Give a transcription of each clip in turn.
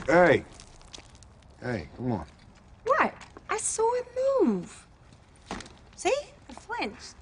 Hey. Hey, come on. What? I saw it move. See? I flinched.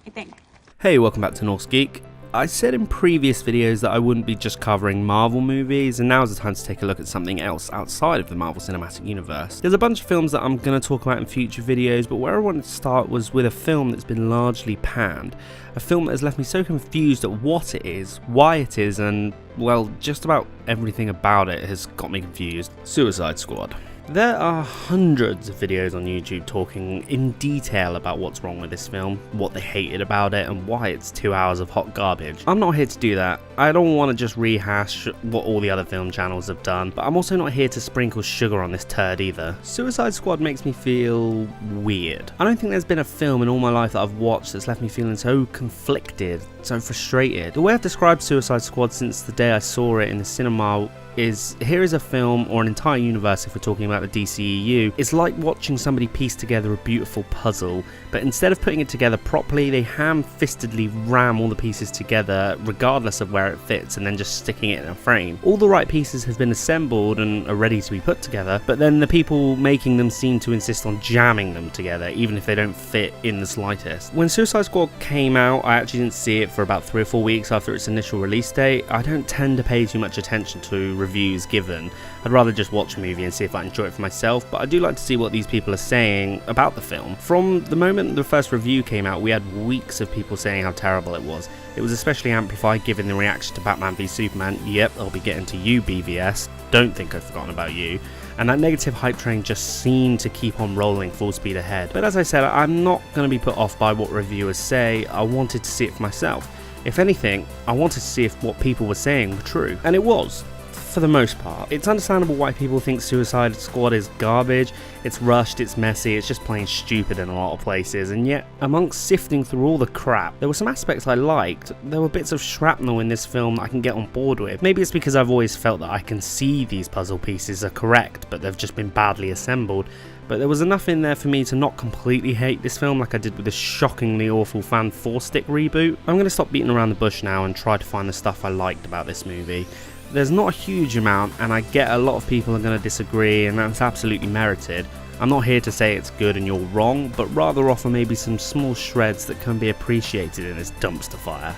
I think. Hey, welcome back to Norse Geek. I said in previous videos that I wouldn't be just covering Marvel movies, and now's the time to take a look at something else outside of the Marvel Cinematic Universe. There's a bunch of films that I'm going to talk about in future videos, but where I wanted to start was with a film that's been largely panned. A film that has left me so confused at what it is, why it is, and, well, just about everything about it has got me confused. Suicide Squad. There are hundreds of videos on YouTube talking in detail about what's wrong with this film, what they hated about it, and why it's 2 hours of hot garbage. I'm not here to do that. I don't want to just rehash what all the other film channels have done, but I'm also not here to sprinkle sugar on this turd either. Suicide Squad makes me feel weird. I don't think there's been a film in all my life that I've watched that's left me feeling so conflicted, so frustrated. The way I've described Suicide Squad since the day I saw it in the cinema is, here is a film, or an entire universe if we're talking about the DCEU, it's like watching somebody piece together a beautiful puzzle, but instead of putting it together properly, they ham-fistedly ram all the pieces together regardless of where it fits, and then just sticking it in a frame. All the right pieces have been assembled and are ready to be put together, but then the people making them seem to insist on jamming them together, even if they don't fit in the slightest. When Suicide Squad came out, I actually didn't see it for about 3 or 4 weeks after its initial release date. I don't tend to pay too much attention to reviews given. I'd rather just watch a movie and see if I enjoy it for myself, but I do like to see what these people are saying about the film. From the moment the first review came out, we had weeks of people saying how terrible it was. It was especially amplified given the reaction to Batman v Superman. Yep, I'll be getting to you, BVS. Don't think I've forgotten about you. And that negative hype train just seemed to keep on rolling full speed ahead. But as I said, I'm not going to be put off by what reviewers say. I wanted to see it for myself. If anything, I wanted to see if what people were saying were true. And it was. For the most part. It's understandable why people think Suicide Squad is garbage. It's rushed, it's messy, it's just plain stupid in a lot of places, and yet amongst sifting through all the crap, there were some aspects I liked. There were bits of shrapnel in this film that I can get on board with. Maybe it's because I've always felt that I can see these puzzle pieces are correct, but they've just been badly assembled. But there was enough in there for me to not completely hate this film like I did with the shockingly awful Fan 4-stick reboot. I'm going to stop beating around the bush now and try to find the stuff I liked about this movie. There's not a huge amount, and I get a lot of people are going to disagree, and that's absolutely merited. I'm not here to say it's good and you're wrong, but rather offer maybe some small shreds that can be appreciated in this dumpster fire.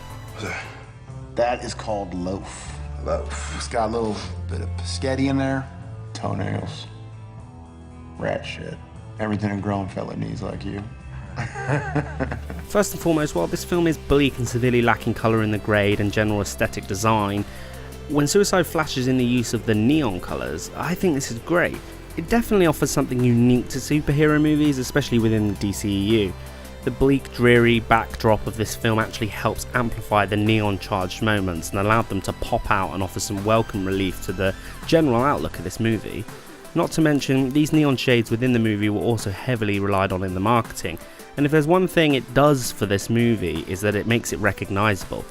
That is called loaf. Loaf. It's got a little bit of biscotti in there, toenails, rat shit. Everything a grown fella needs like you. First and foremost, while this film is bleak and severely lacking colour in the grade and general aesthetic design, when Suicide flashes in the use of the neon colours, I think this is great. It definitely offers something unique to superhero movies, especially within the DCEU. The bleak, dreary backdrop of this film actually helps amplify the neon-charged moments and allowed them to pop out and offer some welcome relief to the general outlook of this movie. Not to mention, these neon shades within the movie were also heavily relied on in the marketing, and if there's one thing it does for this movie is that it makes it recognisable.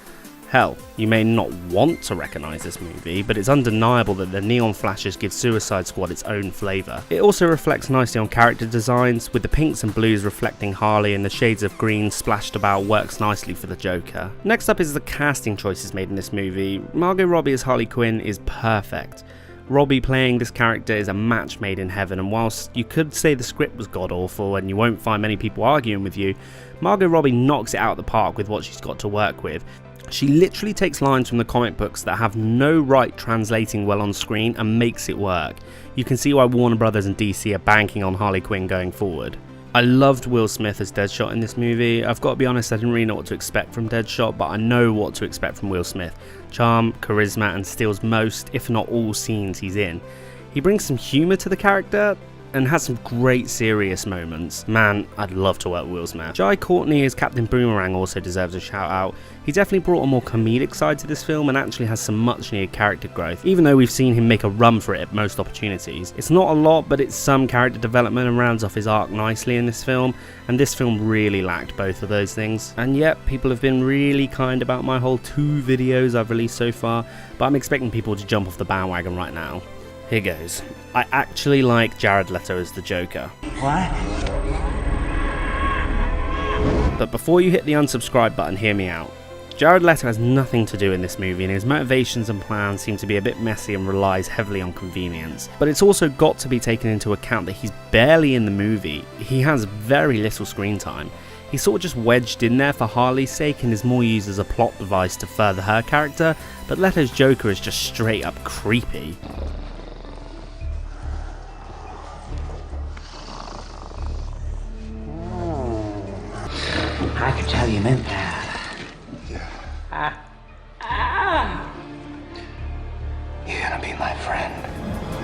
Hell, you may not want to recognise this movie, but it's undeniable that the neon flashes give Suicide Squad its own flavour. It also reflects nicely on character designs, with the pinks and blues reflecting Harley and the shades of green splashed about works nicely for the Joker. Next up is the casting choices made in this movie. Margot Robbie as Harley Quinn is perfect. Robbie playing this character is a match made in heaven, and whilst you could say the script was god-awful and you won't find many people arguing with you, Margot Robbie knocks it out of the park with what she's got to work with. She literally takes lines from the comic books that have no right translating well on screen and makes it work. You can see why Warner Brothers and DC are banking on Harley Quinn going forward. I loved Will Smith as Deadshot in this movie. I've got to be honest, I didn't really know what to expect from Deadshot, but I know what to expect from Will Smith. Charm, charisma, and steals most, if not all, scenes he's in. He brings some humour to the character and has some great serious moments. Man, I'd love to work with Will Smith. Jai Courtney as Captain Boomerang also deserves a shout out. He definitely brought a more comedic side to this film and actually has some much needed character growth, even though we've seen him make a run for it at most opportunities. It's not a lot, but it's some character development and rounds off his arc nicely in this film, and this film really lacked both of those things. And yet, people have been really kind about my whole 2 videos I've released so far, but I'm expecting people to jump off the bandwagon right now. Here goes. I actually like Jared Leto as the Joker. What? But before you hit the unsubscribe button, hear me out. Jared Leto has nothing to do in this movie, and his motivations and plans seem to be a bit messy and relies heavily on convenience. But it's also got to be taken into account that he's barely in the movie. He has very little screen time. He's sort of just wedged in there for Harley's sake and is more used as a plot device to further her character, but Leto's Joker is just straight up creepy. I could tell you meant that. Yeah. You're gonna be my friend.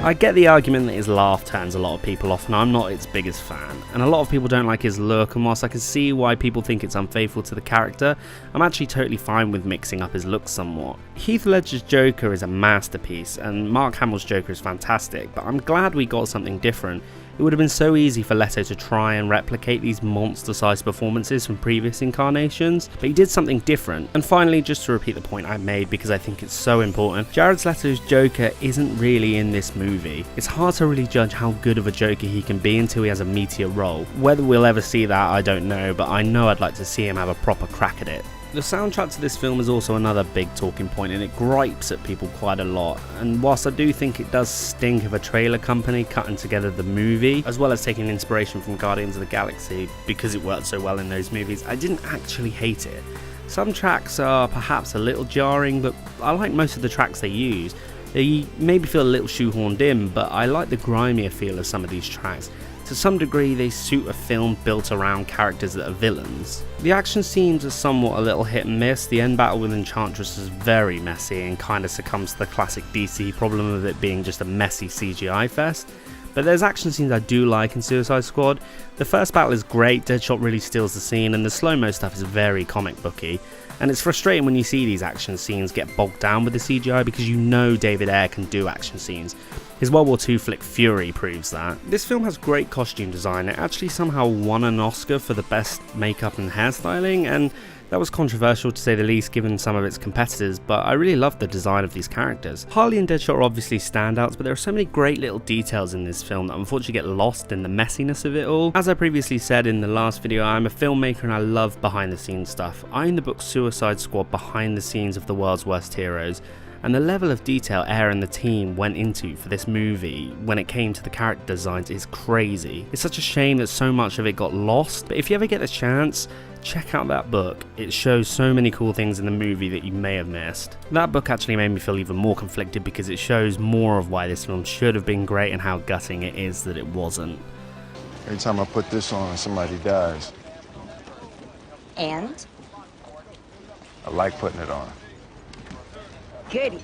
I get the argument that his laugh turns a lot of people off, and I'm not its biggest fan, and a lot of people don't like his look, and whilst I can see why people think it's unfaithful to the character, I'm actually totally fine with mixing up his looks somewhat. Heath Ledger's Joker is a masterpiece, and Mark Hamill's Joker is fantastic, but I'm glad we got something different. It would have been so easy for Leto to try and replicate these monster-sized performances from previous incarnations, but he did something different. And finally, just to repeat the point I made because I think it's so important, Jared Leto's Joker isn't really in this movie. It's hard to really judge how good of a Joker he can be until he has a meteor role. Whether we'll ever see that, I don't know, but I know I'd like to see him have a proper crack at it. The soundtrack to this film is also another big talking point, and it gripes at people quite a lot, and whilst I do think it does stink of a trailer company cutting together the movie, as well as taking inspiration from Guardians of the Galaxy because it worked so well in those movies, I didn't actually hate it. Some tracks are perhaps a little jarring, but I like most of the tracks they use. They maybe feel a little shoehorned in, but I like the grimier feel of some of these tracks. To some degree, they suit a film built around characters that are villains. The action scenes are somewhat a little hit and miss. The end battle with Enchantress is very messy and kind of succumbs to the classic DC problem of it being just a messy CGI fest. But there's action scenes I do like in Suicide Squad. The first battle is great, Deadshot really steals the scene, and the slow-mo stuff is very comic booky. And it's frustrating when you see these action scenes get bogged down with the CGI because you know David Ayer can do action scenes. His World War II flick Fury proves that. This film has great costume design. It actually somehow won an Oscar for the best makeup and hairstyling, and that was controversial to say the least given some of its competitors, but I really love the design of these characters. Harley and Deadshot are obviously standouts, but there are so many great little details in this film that unfortunately get lost in the messiness of it all. As I previously said in the last video, I'm a filmmaker and I love behind the scenes stuff. I own the book Suicide Squad Behind the Scenes of the World's Worst Heroes, and the level of detail Ayer and the team went into for this movie when it came to the character designs is crazy. It's such a shame that so much of it got lost, but if you ever get the chance, check out that book. It shows so many cool things in the movie that you may have missed. That book actually made me feel even more conflicted because it shows more of why this film should have been great and how gutting it is that it wasn't. Every time I put this on, somebody dies. And? I like putting it on. Goody.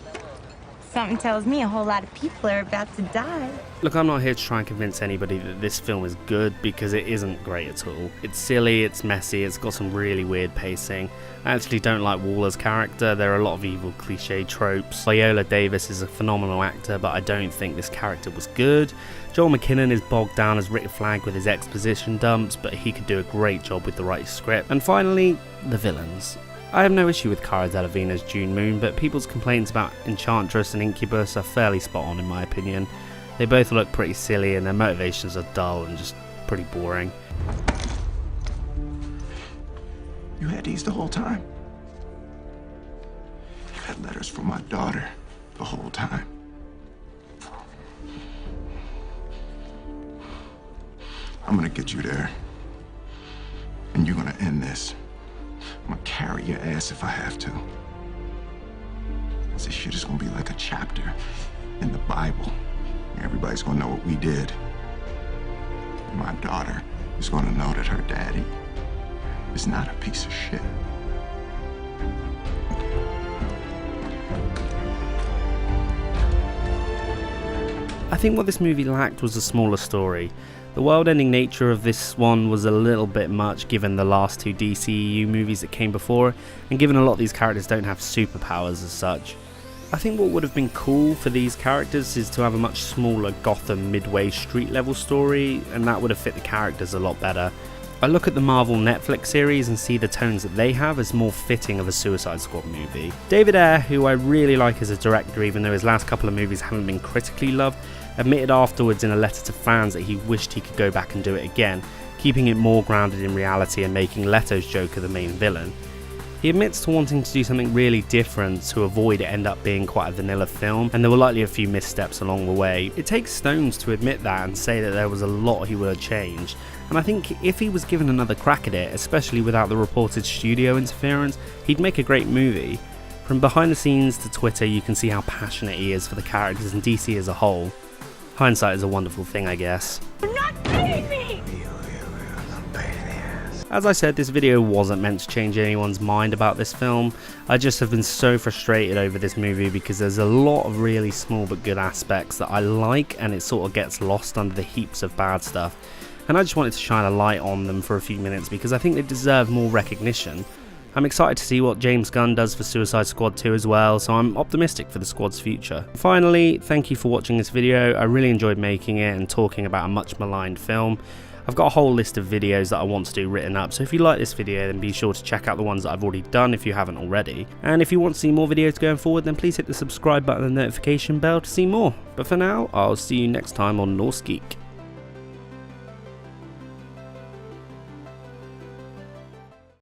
Something tells me a whole lot of people are about to die. Look, I'm not here to try and convince anybody that this film is good because it isn't great at all. It's silly, it's messy, it's got some really weird pacing. I actually don't like Waller's character. There are a lot of evil cliche tropes. Viola Davis is a phenomenal actor, but I don't think this character was good. Joel McKinnon is bogged down as Rick Flag with his exposition dumps, but he could do a great job with the right script. And finally, the villains. I have no issue with Cara Delevingne's June Moon, but people's complaints about Enchantress and Incubus are fairly spot on in my opinion. They both look pretty silly and their motivations are dull and just pretty boring. You had these the whole time? You had letters from my daughter the whole time. I'm gonna get you there. And you're gonna end this. I'm gonna carry your ass if I have to. This shit is gonna be like a chapter in the Bible. Everybody's gonna know what we did. And my daughter is gonna know that her daddy is not a piece of shit. I think what this movie lacked was a smaller story. The world-ending nature of this one was a little bit much given the last two DCEU movies that came before, and given a lot of these characters don't have superpowers as such. I think what would have been cool for these characters is to have a much smaller Gotham midway street level story, and that would have fit the characters a lot better. I look at the Marvel Netflix series and see the tones that they have as more fitting of a Suicide Squad movie. David Ayer, who I really like as a director even though his last couple of movies haven't been critically loved, admitted afterwards in a letter to fans that he wished he could go back and do it again, keeping it more grounded in reality and making Leto's Joker the main villain. He admits to wanting to do something really different to avoid it end up being quite a vanilla film, and there were likely a few missteps along the way. It takes stones to admit that and say that there was a lot he would have changed, and I think if he was given another crack at it, especially without the reported studio interference, he'd make a great movie. From behind the scenes to Twitter, you can see how passionate he is for the characters and DC as a whole. Hindsight is a wonderful thing, I guess. You're not kidding me! As I said, this video wasn't meant to change anyone's mind about this film. I just have been so frustrated over this movie because there's a lot of really small but good aspects that I like, and it sort of gets lost under the heaps of bad stuff. And I just wanted to shine a light on them for a few minutes because I think they deserve more recognition. I'm excited to see what James Gunn does for Suicide Squad 2 as well, so I'm optimistic for the squad's future. Finally, thank you for watching this video. I really enjoyed making it and talking about a much maligned film. I've got a whole list of videos that I want to do written up, so if you like this video then be sure to check out the ones that I've already done if you haven't already. And if you want to see more videos going forward, then please hit the subscribe button and notification bell to see more. But for now, I'll see you next time on Norse Geek.